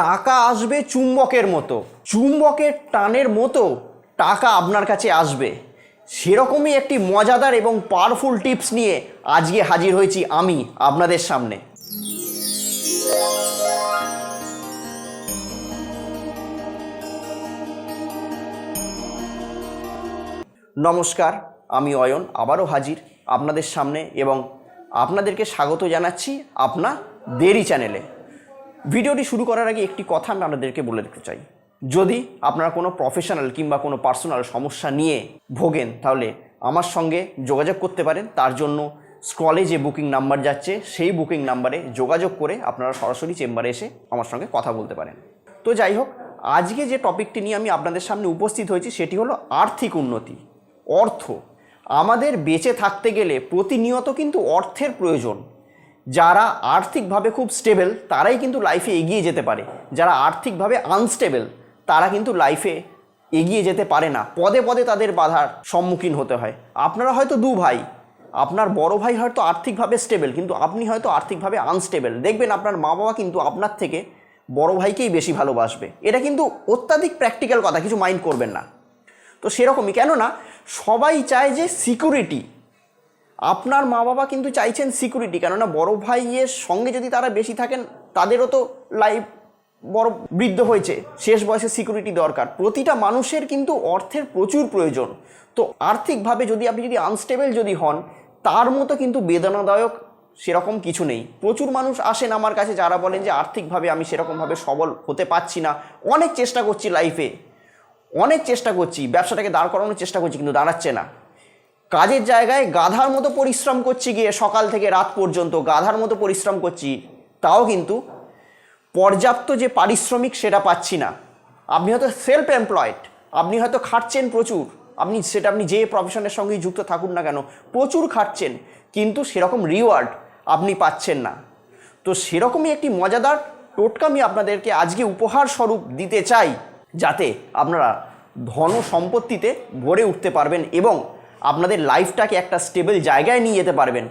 টাকা আসবে চুম্বকের মতো, চুম্বকের টানের মতো টাকা আপনার কাছে আসবে। সেরকমই একটি মজাদার এবং পাওয়ারফুল টিপস নিয়ে আজকে হাজির হয়েছি আমি আপনাদের সামনে। নমস্কার, আমি অয়ন আবারও হাজির আপনাদের সামনে এবং আপনাদেরকে স্বাগত জানাচ্ছি আপনাদেরই চ্যানেলে। ভিডিওটি শুরু করার আগে একটি কথা আমি আপনাদেরকে বলে দিতে চাই, যদি আপনারা কোনো প্রফেশনাল কিংবা কোনো পার্সোনাল সমস্যা নিয়ে ভোগেন তাহলে আমার সঙ্গে যোগাযোগ করতে পারেন। তার জন্য স্ক্রলে যে বুকিং নাম্বার যাচ্ছে সেই বুকিং নাম্বারে যোগাযোগ করে আপনারা সরাসরি চেম্বারে এসে আমার সঙ্গে কথা বলতে পারেন। তো যাই হোক, আজকে যে টপিকটি নিয়ে আমি আপনাদের সামনে উপস্থিত হয়েছি সেটি হলো আর্থিক উন্নতি। অর্থ, আমাদের বেঁচে থাকতে গেলে প্রতিনিয়ত কিন্তু অর্থের প্রয়োজন। যারা আর্থিকভাবে খুব স্টেবল তারাই কিন্তু লাইফে এগিয়ে যেতে পারে, যারা আর্থিকভাবে আনস্টেবল তারা কিন্তু লাইফে এগিয়ে যেতে পারে না। পদে পদে তাদের বাধার সম্মুখীন হতে হয়। আপনারা হয়তো দু ভাই, আপনার বড় ভাই হয়তো আর্থিকভাবে স্টেবল কিন্তু আপনি হয়তো আর্থিকভাবে আনস্টেবল। দেখবেন আপনার মা বাবা কিন্তু আপনার থেকে বড় ভাইকেই বেশি ভালোবাসবে। এটা কিন্তু অত্যাধিক প্র্যাকটিক্যাল কথা, কিছু মাইন্ড করবেন না। তো সেরকমই, কেননা সবাই চায় যে সিকিউরিটি। আপনার মা বাবা কিন্তু চাইছেন সিকিউরিটি, কেননা বড় ভাইয়ের সঙ্গে যদি তারা বেশি থাকেন তাদেরও তো লাইফ বড় বৃদ্ধ হয়েছে, শেষ বয়সে সিকিউরিটি দরকার। প্রতিটা মানুষের কিন্তু অর্থের প্রচুর প্রয়োজন। তো আর্থিকভাবে আপনি যদি আনস্টেবল যদি হন, তার মতো কিন্তু বেদনাদায়ক সেরকম কিছু নেই। প্রচুর মানুষ আসেন আমার কাছে যারা বলেন যে আর্থিকভাবে আমি সেরকমভাবে সবল হতে পারছি না, অনেক চেষ্টা করছি লাইফে, অনেক চেষ্টা করছি, ব্যবসাটাকে দাঁড় করানোর চেষ্টা করছি কিন্তু দাঁড়াচ্ছে না। কাজের জায়গায় গাধার মতো পরিশ্রম করছি, গিয়ে সকাল থেকে রাত পর্যন্ত গাধার মতো পরিশ্রম করছি, তাও কিন্তু পর্যাপ্ত যে পারিশ্রমিক সেটা পাচ্ছি না। আপনি হয়তো সেলফ এমপ্লয়েড, আপনি হয়তো খাটছেন প্রচুর, আপনি যে প্রফেশনের সঙ্গেই যুক্ত থাকুন না কেন প্রচুর খাটছেন, কিন্তু সেরকম রিওয়ার্ড আপনি পাচ্ছেন না। তো সেরকমই একটি মজাদার টোটকা আমি আপনাদেরকে আজকে উপহার স্বরূপ দিতে চাই, যাতে আপনারা ধন সম্পত্তিতে ভরে উঠতে পারবেন এবং আপনাদের লাইফটাকে একটা স্টেবল জায়গায় নিয়ে যেতে পারবেন।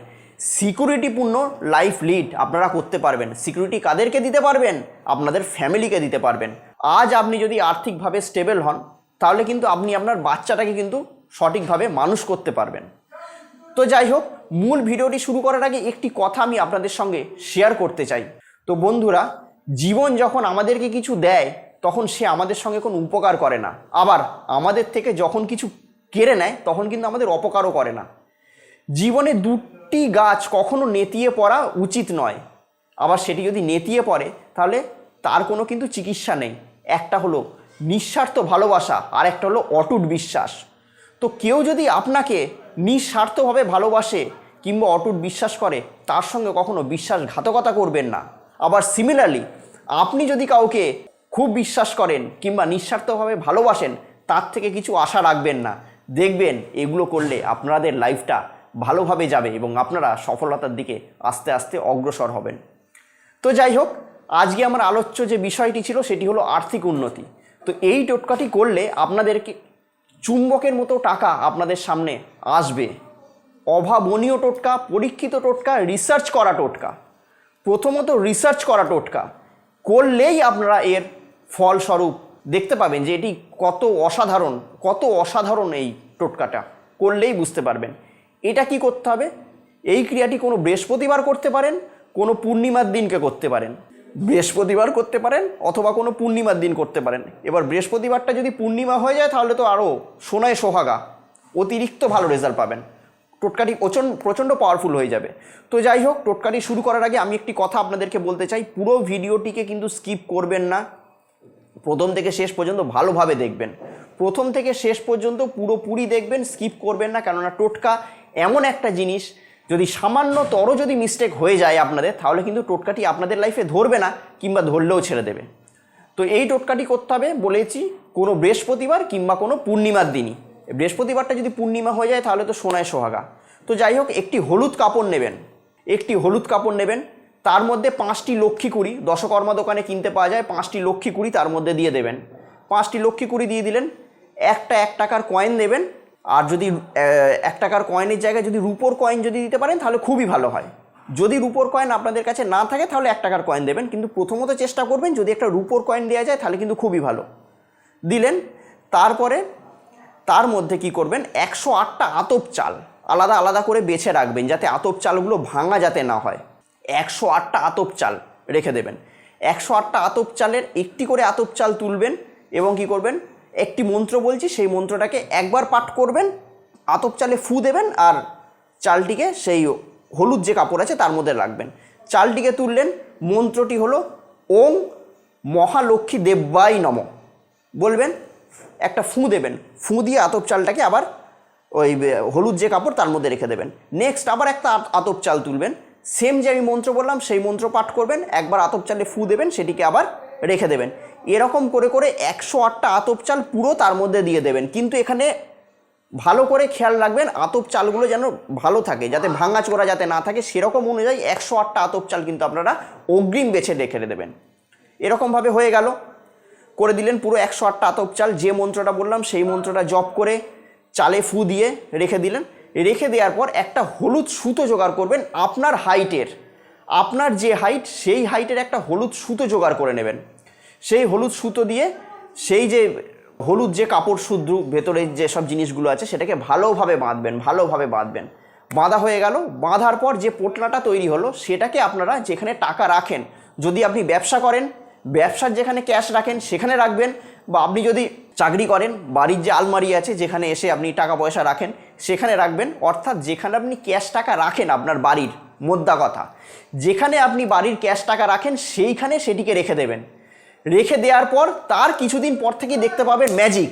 সিকিউরিটিপূর্ণ লাইফ লিড আপনারা করতে পারবেন। সিকিউরিটি কাদেরকে দিতে পারবেন? আপনাদের ফ্যামিলিকে দিতে পারবেন। আজ আপনি যদি আর্থিকভাবে স্টেবল হন তাহলে কিন্তু আপনি আপনার বাচ্চাটাকে কিন্তু সঠিকভাবে মানুষ করতে পারবেন। তো যাই হোক, মূল ভিডিওটি শুরু করার আগে একটি কথা আমি আপনাদের সঙ্গে শেয়ার করতে চাই। তো বন্ধুরা, জীবন যখন আমাদেরকে কিছু দেয় তখন সে আমাদের সঙ্গে কোনো উপকার করে না, আবার আমাদের থেকে যখন কিছু কেড়ে নেয় তখন কিন্তু আমাদের অপকারও করে না। জীবনে দুটি গাছ কখনো নেতিয়ে পড়া উচিত নয়, আবার সেটি যদি নেতিয়ে পড়ে তাহলে তার কোনো কিন্তু চিকিৎসা নেই। একটা হলো নিঃস্বার্থ ভালোবাসা আর একটা হলো অটুট বিশ্বাস। তো কেউ যদি আপনাকে নিঃস্বার্থভাবে ভালোবাসে কিংবা অটুট বিশ্বাস করে, তার সঙ্গে কখনো বিশ্বাসঘাতকতা করবেন না। আবার সিমিলারলি আপনি যদি কাউকে খুব বিশ্বাস করেন কিংবা নিঃস্বার্থভাবে ভালোবাসেন, তার থেকে কিছু আশা রাখবেন না। দেখবেন এগুলো করলে আপনাদের লাইফটা ভালোভাবে যাবে এবং আপনারা সফলতার দিকে আস্তে আস্তে অগ্রসর হবেন। তো যাই হোক, আজকে আমার আলোচ্য যে বিষয়টি ছিল সেটি হলো আর্থিক উন্নতি। তো এই টোটকাটি করলে আপনাদেরকে চুম্বকের মতো টাকা আপনাদের সামনে আসবে। অভাবনীয় টোটকা, পরীক্ষিত টোটকা, রিসার্চ করা টোটকা। প্রথমত রিসার্চ করা টোটকা করলেই আপনারা এর ফলস্বরূপ দেখতে পাবেন যে এটি কত অসাধারণ। এই টোটকাটা করলেই বুঝতে পারবেন। এটা কি করতে হবে? এই ক্রিয়াটি কোনো বৃহস্পতিবার করতে পারেন, কোনো পূর্ণিমার দিনকে করতে পারেন। বৃহস্পতিবার করতে পারেন অথবা কোনো পূর্ণিমার দিন করতে পারেন। এবার বৃহস্পতিবারটা যদি পূর্ণিমা হয়ে যায় তাহলে তো আরও সোনায় সোহাগা, অতিরিক্ত ভালো রেজাল্ট পাবেন। টোটকাটি প্রচণ্ড পাওয়ারফুল হয়ে যাবে। তো যাই হোক, টোটকাটি শুরু করার আগে আমি একটি কথা আপনাদেরকে বলতে চাই। পুরো ভিডিওটিকে কিন্তু স্কিপ করবেন না, প্রথম থেকে শেষ পর্যন্ত ভালোভাবে দেখবেন। প্রথম থেকে শেষ পর্যন্ত পুরোপুরি দেখবেন, স্কিপ করবেন না। কেননা টোটকা এমন একটা জিনিস, যদি সামান্যতর যদি মিস্টেক হয়ে যায় আপনাদের, তাহলে কিন্তু টোটকাটি আপনাদের লাইফে ধরবে না কিংবা ধরলেও ছেড়ে দেবে। তো এই টোটকাটি করতে হবে বলেছি কোনো বৃহস্পতিবার কিংবা কোনো পূর্ণিমার দিনই। বৃহস্পতিবারটা যদি পূর্ণিমা হয়ে যায় তাহলে তো সোনায় সোহাগা। তো যাই হোক, একটি হলুদ কাপড় নেবেন, তার মধ্যে 5টি লক্ষ্মী কুড়ি, দশকর্মা দোকানে কিনতে পাওয়া যায়, 5টি লক্ষ্মী কুড়ি তার মধ্যে দিয়ে দেবেন। 5টি লক্ষ্মী কুড়ি দিয়ে দিলেন। একটা 1 টাকার কয়েন দেবেন, আর যদি 1 টাকার কয়েনের জায়গায় যদি রুপোর কয়েন যদি দিতে পারেন তাহলে খুবই ভালো হয়। যদি রুপোর কয়েন আপনাদের কাছে না থাকে তাহলে 1 টাকার কয়েন দেবেন, কিন্তু প্রথমত চেষ্টা করবেন যদি একটা রুপোর কয়েন দেওয়া যায় তাহলে কিন্তু খুবই ভালো। দিলেন, তারপরে তার মধ্যে কি করবেন, 108টা আতপ চাল আলাদা আলাদা করে বেছে রাখবেন যাতে আতপ চালগুলো ভাঙা যাতে না হয়। 108টা আতপ চাল রেখে দেবেন। 108টা আতপ চালের একটি করে আতপ চাল তুলবেন এবং কি করবেন, একটি মন্ত্র বলছি সেই মন্ত্রটাকে একবার পাঠ করবেন, আতপ চালে ফু দেবেন আর চালটিকে সেই হলুদ যে কাপড় আছে তার মধ্যে রাখবেন। চালটিকে তুললেন, মন্ত্রটি হলো ওং মহালক্ষ্মী দেব্যাই নমঃ বলবেন, একটা ফু দেবেন, ফু দিয়ে আতপ চালটাকে আবার ওই হলুদ যে কাপড় তার মধ্যে রেখে দেবেন। নেক্সট আবার একটা আতপ চাল তুলবেন, সেম যে আমি মন্ত্র বললাম সেই মন্ত্র পাঠ করবেন, একবার আতপ চালে ফু দেবেন, সেটিকে আবার রেখে দেবেন। এরকম করে করে 108টা আতপ চাল পুরো তার মধ্যে দিয়ে দেবেন। কিন্তু এখানে ভালো করে খেয়াল রাখবেন আতপ চালগুলো যেন ভালো থাকে, যাতে ভাঙাচোরা যাতে না থাকে, সেরকম অনুযায়ী 108টা আতপ চাল কিন্তু আপনারা অগ্রিম বেছে রেখে দেবেন। এরকমভাবে হয়ে গেল, করে দিলেন পুরো 108টা আতপ চাল। যে মন্ত্রটা বললাম সেই মন্ত্রটা জপ করে চালে ফু দিয়ে রেখে দিলেন। রেখে দেওয়ার পর একটা হলুদ সুতো জোগাড় করবেন আপনার হাইটের, আপনার যে হাইট সেই হাইটের একটা হলুদ সুতো জোগাড় করে নেবেন। সেই হলুদ সুতো দিয়ে সেই যে হলুদ যে কাপড় শুদ্ধ ভেতরে যে সব জিনিসগুলো আছে সেটাকে ভালোভাবে বাঁধবেন, ভালোভাবে বাঁধবেন। বাঁধা হয়ে গেল, বাঁধার পর যে পোটলাটা তৈরি হলো সেটাকে আপনারা যেখানে টাকা রাখেন, যদি আপনি ব্যবসা করেন ব্যবসার যেখানে ক্যাশ রাখেন সেখানে রাখবেন, বা আপনি যদি চাকরি করেন বাড়ির যে আলমারি আছে যেখানে এসে আপনি টাকা পয়সা রাখেন সেখানে রাখবেন। অর্থাৎ যেখানে আপনি ক্যাশ টাকা রাখেন আপনার বাড়ির, মোদ্দা কথা যেখানে আপনি বাড়ির ক্যাশ টাকা রাখেন সেইখানে সেটিকে রেখে দেবেন। রেখে দেওয়ার পর তার কিছুদিন পর থেকেই দেখতে পাবেন ম্যাজিক।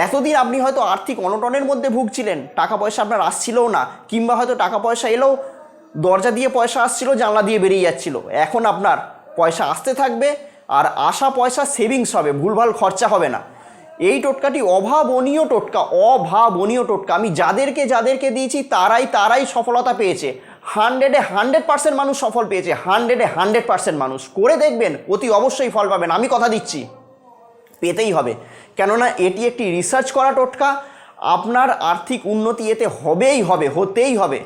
এতদিন আপনি হয়তো আর্থিক অনটনের মধ্যে ভুগছিলেন, টাকা পয়সা আপনার আসছিলও না, কিংবা হয়তো টাকা পয়সা এলেও দরজা দিয়ে পয়সা আসছিল, জানলা দিয়ে বেরিয়ে যাচ্ছিল। এখন আপনার পয়সা আসতে থাকবে আর আসা পয়সা সেভিংস হবে, ভুলভাল খরচা হবে না। এই টোটকাটি অভাবনীয় টোটকা, অভাবনীয় টোটকা। আমি যাদেরকে দিয়েছি তারাই সফলতা পেয়েছে। 100-এ 100% মানুষ সফল পেয়েছে, 100-এ 100% মানুষ। করে দেখবেন, অতি অবশ্যই ফল পাবেন, আমি কথা দিচ্ছি, পেতেই হবে। কেননা এটি একটি রিসার্চ করা টোটকা। আপনার আর্থিক উন্নতি এতে হতেই হবে।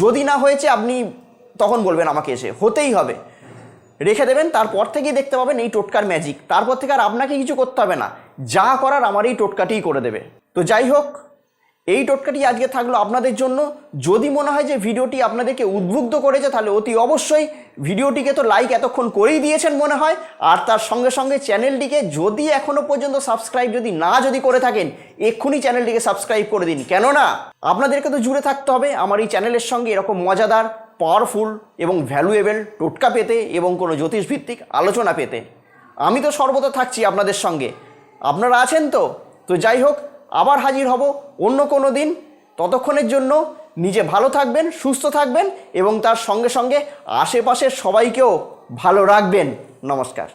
যদি না হয়েছে আপনি তখন বলবেন আমাকে এসে, হতেই হবে। রেখে দেবেন, তারপর থেকেই দেখতে পাবেন এই টোটকার ম্যাজিক। তারপর থেকে আর আপনাকে কিছু করতে হবে না, যা করার আমার এই টোটকাটিই করে দেবে। তো যাই হোক, এই টোটকাটি আজকে থাকলো আপনাদের জন্য। যদি মনে হয় যে ভিডিওটি আপনাদেরকে উদ্বুদ্ধ করেছে তাহলে অতি অবশ্যই ভিডিওটিকে তো লাইক এতক্ষণ করেই দিয়েছেন মনে হয়, আর তার সঙ্গে সঙ্গে চ্যানেলটিকে যদি এখনও পর্যন্ত সাবস্ক্রাইব যদি করে থাকেন এক্ষুনি চ্যানেলটিকে সাবস্ক্রাইব করে দিন। কেননা আপনাদেরকে তো জুড়ে থাকতে হবে আমার এই চ্যানেলের সঙ্গে, এরকম মজাদার, পাওয়ারফুল এবং ভ্যালুয়েবল টোটকা পেতে এবং কোনো জ্যোতিষভিত্তিক আলোচনা পেতে। আমি তো সর্বদা থাকছি আপনাদের সঙ্গে, আপনারা আছেন তো। তো যাই হোক, আবার হাজির হব অন্য কোনো দিন। ততক্ষণের জন্য নিজে ভালো থাকবেন, সুস্থ থাকবেন এবং তার সঙ্গে সঙ্গে আশেপাশের সবাইকেও ভালো রাখবেন। নমস্কার।